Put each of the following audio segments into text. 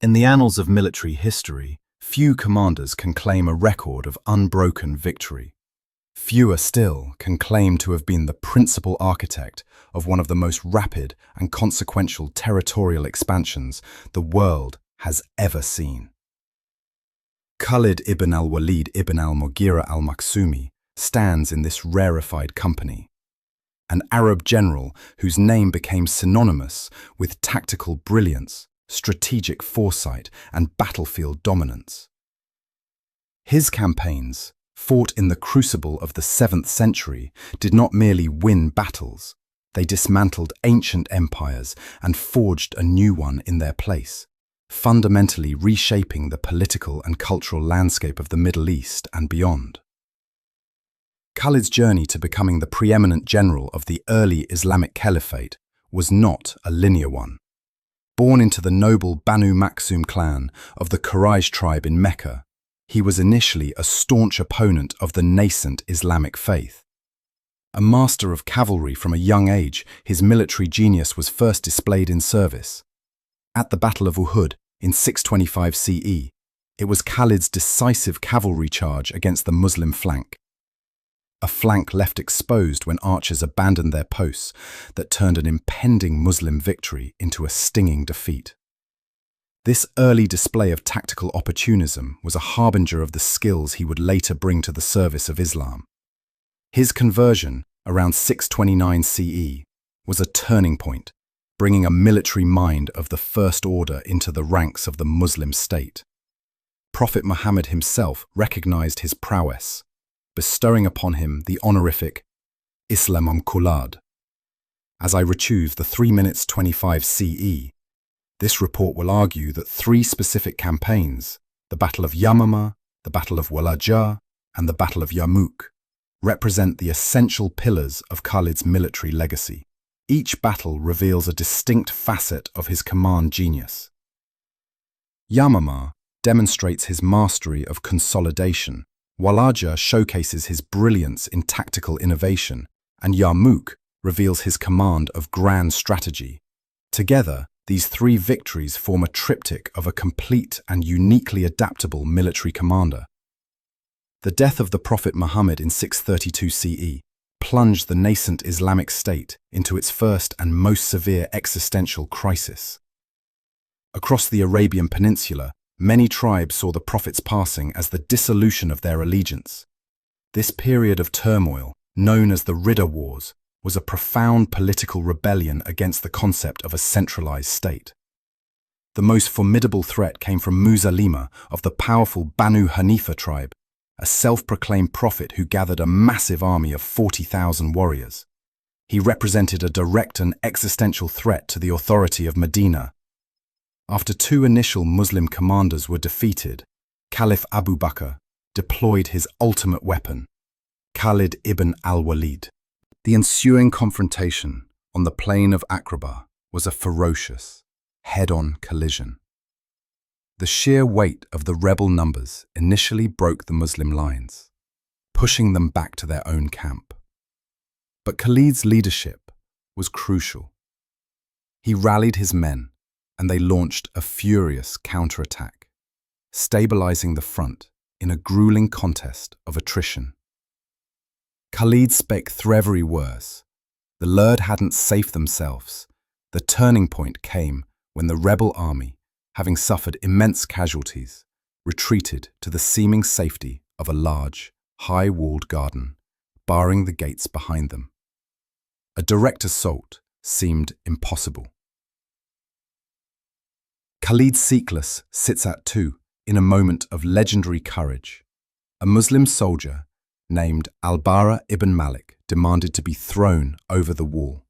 In the annals of military history, few commanders can claim a record of unbroken victory. Fewer still can claim to have been the principal architect of one of the most rapid and consequential territorial expansions the world has ever seen. Khalid ibn al-Walid ibn al-Mughira al-Makhzumi stands in this rarefied company, an Arab general whose name became synonymous with tactical brilliance, strategic foresight, and battlefield dominance. His campaigns, fought in the crucible of the 7th century, did not merely win battles, they dismantled ancient empires and forged a new one in their place, fundamentally reshaping the political and cultural landscape of the Middle East and beyond. Khalid's journey to becoming the preeminent general of the early Islamic Caliphate was not a linear one. Born into the noble Banu Makhzum clan of the Quraysh tribe in Mecca, he was initially a staunch opponent of the nascent Islamic faith. A master of cavalry from a young age, his military genius was first displayed in service. At the Battle of Uhud in 625 CE, it was Khalid's decisive cavalry charge against the Muslim flank. A flank left exposed when archers abandoned their posts that turned an impending Muslim victory into a stinging defeat. This early display of tactical opportunism was a harbinger of the skills he would later bring to the service of Islam. His conversion, around 629 CE, was a turning point, bringing a military mind of the First Order into the ranks of the Muslim state. Prophet Muhammad himself recognized his prowess, bestowing upon him the honorific Islamum Kulad. As I retrieve the 3 minutes 25 CE, this report will argue that 3 specific campaigns, the Battle of Yamama, the Battle of Walaja, and the Battle of Yarmouk, represent the essential pillars of Khalid's military legacy. Each battle reveals a distinct facet of his command genius. Yamama demonstrates his mastery of consolidation, Walaja showcases his brilliance in tactical innovation, and Yarmouk reveals his command of grand strategy. Together, these 3 victories form a triptych of a complete and uniquely adaptable military commander. The death of the Prophet Muhammad in 632 CE plunged the nascent Islamic state into its first and most severe existential crisis. Across the Arabian Peninsula, many tribes saw the Prophet's passing as the dissolution of their allegiance. This period of turmoil, known as the Ridda Wars, was a profound political rebellion against the concept of a centralized state. The most formidable threat came from Musaylima of the powerful Banu Hanifa tribe, a self-proclaimed prophet who gathered a massive army of 40,000 warriors. He represented a direct and existential threat to the authority of Medina. After 2 initial Muslim commanders were defeated, Caliph Abu Bakr deployed his ultimate weapon, Khalid ibn al-Walid. The ensuing confrontation on the plain of Aqaba was a ferocious, head-on collision. The sheer weight of the rebel numbers initially broke the Muslim lines, pushing them back to their own camp. But Khalid's leadership was crucial. He rallied his men, and they launched a furious counterattack, stabilizing the front in a grueling contest of attrition. Khalid spake threvery worse. The Lurd hadn't safe themselves. The turning point came when the rebel army, having suffered immense casualties, retreated to the seeming safety of a large, high-walled garden, barring the gates behind them. A direct assault seemed impossible. Khalid Seekless sits at 2 in a moment of legendary courage. A Muslim soldier named al-Bara ibn Malik demanded to be thrown over the wall.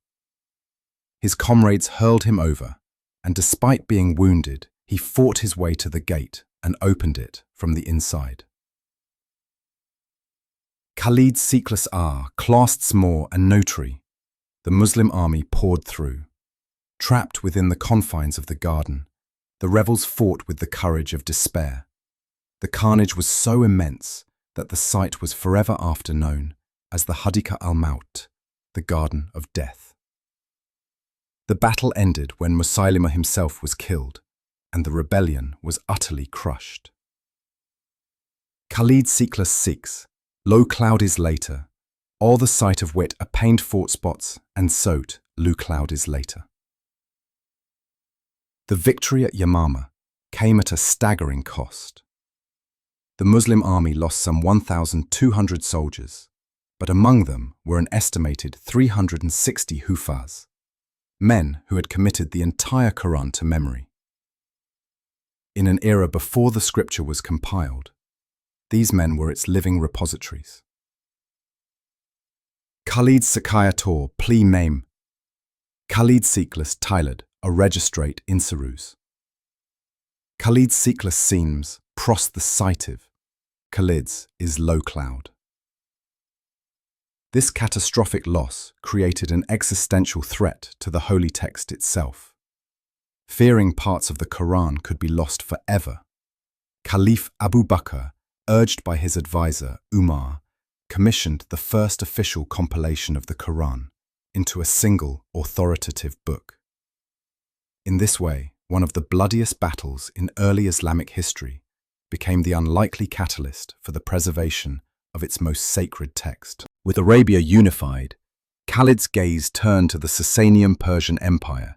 His comrades hurled him over, and despite being wounded, he fought his way to the gate and opened it from the inside. Khalid Seekless clasped Moor and Notary. The Muslim army poured through. Trapped within the confines of the garden, the rebels fought with the courage of despair. The carnage was so immense that the site was forever after known as the Hadika al-Maut, the Garden of Death. The battle ended when Musaylima himself was killed, and the rebellion was utterly crushed. Khalid Seekless Sikhs, low cloud is later, all the sight of wit a pained fort spots, and soat, low cloud is later. The victory at Yamama came at a staggering cost. The Muslim army lost some 1,200 soldiers, but among them were an estimated 360 Hufaz, men who had committed the entire Quran to memory. In an era before the scripture was compiled, these men were its living repositories. Khalid Sakayator Pli Name Khalid Seekless Tylad a registrate Inserus. Khalid Seekless seems pros the citive, Khalid's is low cloud. This catastrophic loss created an existential threat to the holy text itself. Fearing parts of the Quran could be lost forever, Caliph Abu Bakr, urged by his advisor Umar, commissioned the first official compilation of the Quran into a single authoritative book. In this way, one of the bloodiest battles in early Islamic history became the unlikely catalyst for the preservation of its most sacred text. With Arabia unified, Khalid's gaze turned to the Sasanian Persian Empire,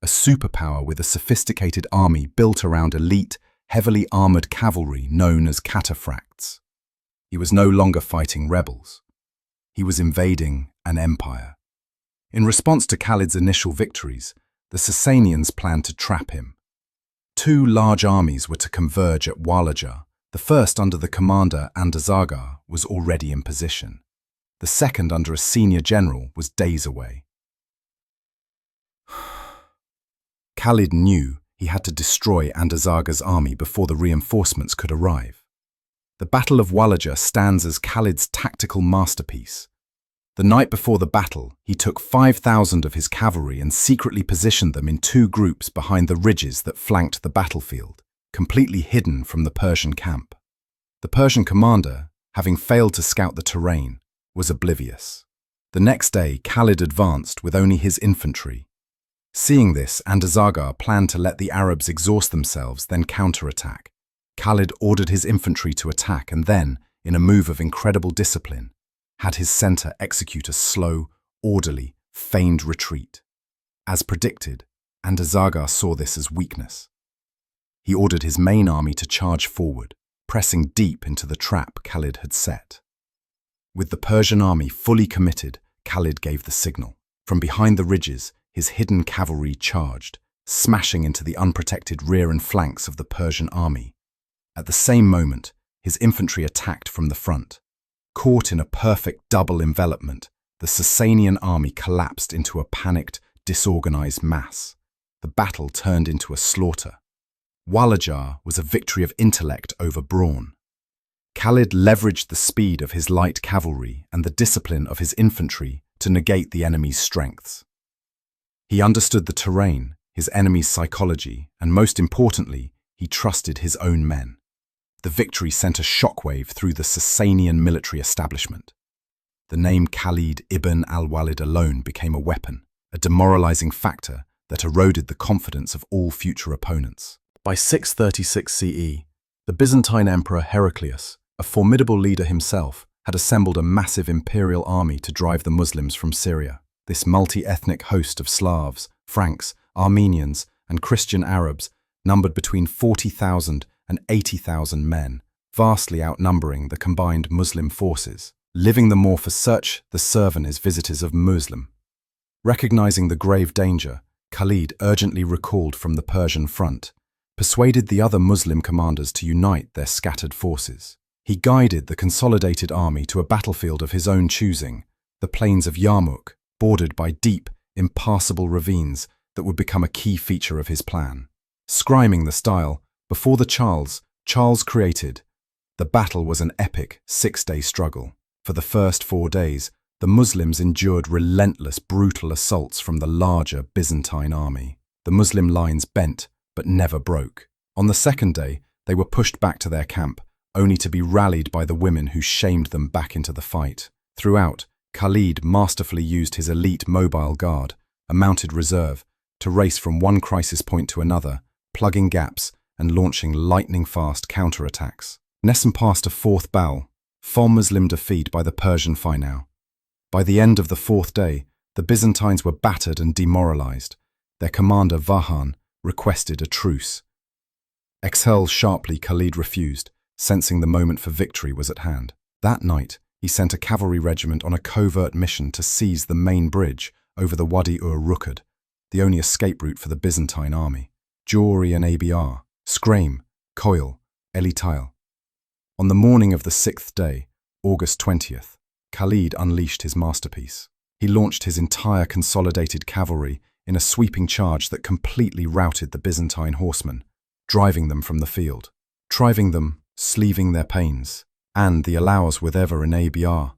a superpower with a sophisticated army built around elite, heavily armored cavalry known as cataphracts. He was no longer fighting rebels. He was invading an empire. In response to Khalid's initial victories, the Sasanians planned to trap him. Two large armies were to converge at Walaja. The first, under the commander Andazagar, was already in position. The second, under a senior general, was days away. Khalid knew he had to destroy Andazagar's army before the reinforcements could arrive. The Battle of Walaja stands as Khalid's tactical masterpiece. The night before the battle, he took 5,000 of his cavalry and secretly positioned them in two groups behind the ridges that flanked the battlefield, completely hidden from the Persian camp. The Persian commander, having failed to scout the terrain, was oblivious. The next day, Khalid advanced with only his infantry. Seeing this, Andazagar planned to let the Arabs exhaust themselves, then counterattack. Khalid ordered his infantry to attack and then, in a move of incredible discipline, had his center execute a slow, orderly, feigned retreat. As predicted, Andazagar saw this as weakness. He ordered his main army to charge forward, pressing deep into the trap Khalid had set. With the Persian army fully committed, Khalid gave the signal. From behind the ridges, his hidden cavalry charged, smashing into the unprotected rear and flanks of the Persian army. At the same moment, his infantry attacked from the front. Caught in a perfect double envelopment, the Sasanian army collapsed into a panicked, disorganized mass. The battle turned into a slaughter. Walaja was a victory of intellect over brawn. Khalid leveraged the speed of his light cavalry and the discipline of his infantry to negate the enemy's strengths. He understood the terrain, his enemy's psychology, and most importantly, he trusted his own men. The victory sent a shockwave through the Sasanian military establishment. The name Khalid ibn al-Walid alone became a weapon, a demoralizing factor that eroded the confidence of all future opponents. By 636 CE, the Byzantine Emperor Heraclius, a formidable leader himself, had assembled a massive imperial army to drive the Muslims from Syria. This multi-ethnic host of Slavs, Franks, Armenians, and Christian Arabs numbered between 40,000 and 80,000 men, vastly outnumbering the combined Muslim forces, living the more for such the servant as visitors of Muslim. Recognizing the grave danger, Khalid urgently recalled from the Persian front, persuaded the other Muslim commanders to unite their scattered forces. He guided the consolidated army to a battlefield of his own choosing, the plains of Yarmouk, bordered by deep, impassable ravines that would become a key feature of his plan. Scrimming the style, before the Charles created, the battle was an epic 6-day struggle. For the first 4 days, the Muslims endured relentless, brutal assaults from the larger Byzantine army. The Muslim lines bent, but never broke. On the second day, they were pushed back to their camp, only to be rallied by the women who shamed them back into the fight. Throughout, Khalid masterfully used his elite mobile guard, a mounted reserve, to race from one crisis point to another, plugging gaps and launching lightning-fast counterattacks. Nessun passed a fourth bow, full Muslim defeat by the Persian Finau. By the end of the fourth day, the Byzantines were battered and demoralized. Their commander Vahan requested a truce. Exhaled sharply, Khalid refused, sensing the moment for victory was at hand. That night, he sent a cavalry regiment on a covert mission to seize the main bridge over the Wadi-ur-Rukud, the only escape route for the Byzantine army. Jewelry and ABR, Scrame, Coil, Elitile. On the morning of the sixth day, August 20th, Khalid unleashed his masterpiece. He launched his entire consolidated cavalry in a sweeping charge that completely routed the Byzantine horsemen, driving them from the field, driving them, sleeving their pains, and the Alaus with ever an ABR.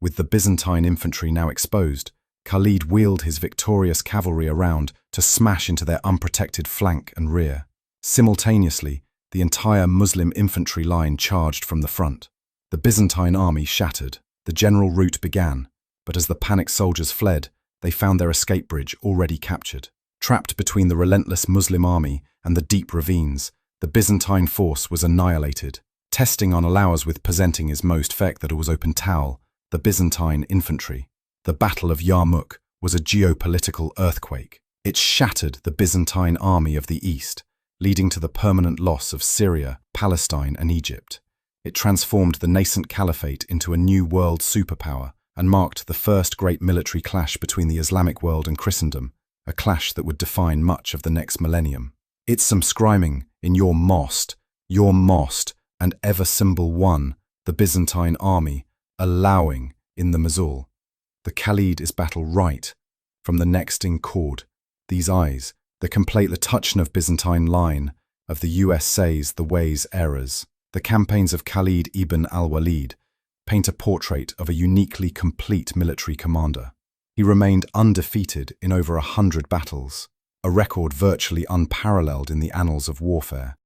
With the Byzantine infantry now exposed, Khalid wheeled his victorious cavalry around to smash into their unprotected flank and rear. Simultaneously, the entire Muslim infantry line charged from the front. The Byzantine army shattered. The general route began, but as the panicked soldiers fled, they found their escape bridge already captured. Trapped between the relentless Muslim army and the deep ravines, the Byzantine force was annihilated. Testing on Alaus with presenting his most feck that it was open towel, the Byzantine infantry. The Battle of Yarmouk was a geopolitical earthquake. It shattered the Byzantine army of the East, leading to the permanent loss of Syria, Palestine, and Egypt. It transformed the nascent Caliphate into a new world superpower and marked the first great military clash between the Islamic world and Christendom, a clash that would define much of the next millennium. It's some screaming in your most, and ever symbol one, the Byzantine army, allowing in the Mosul. The Khalid is battle right, from the next in chord. These eyes, the complete the touching of Byzantine line, of the USA's the ways errors. The campaigns of Khalid ibn al-Walid paint a portrait of a uniquely complete military commander. He remained undefeated in over 100 battles, a record virtually unparalleled in the annals of warfare.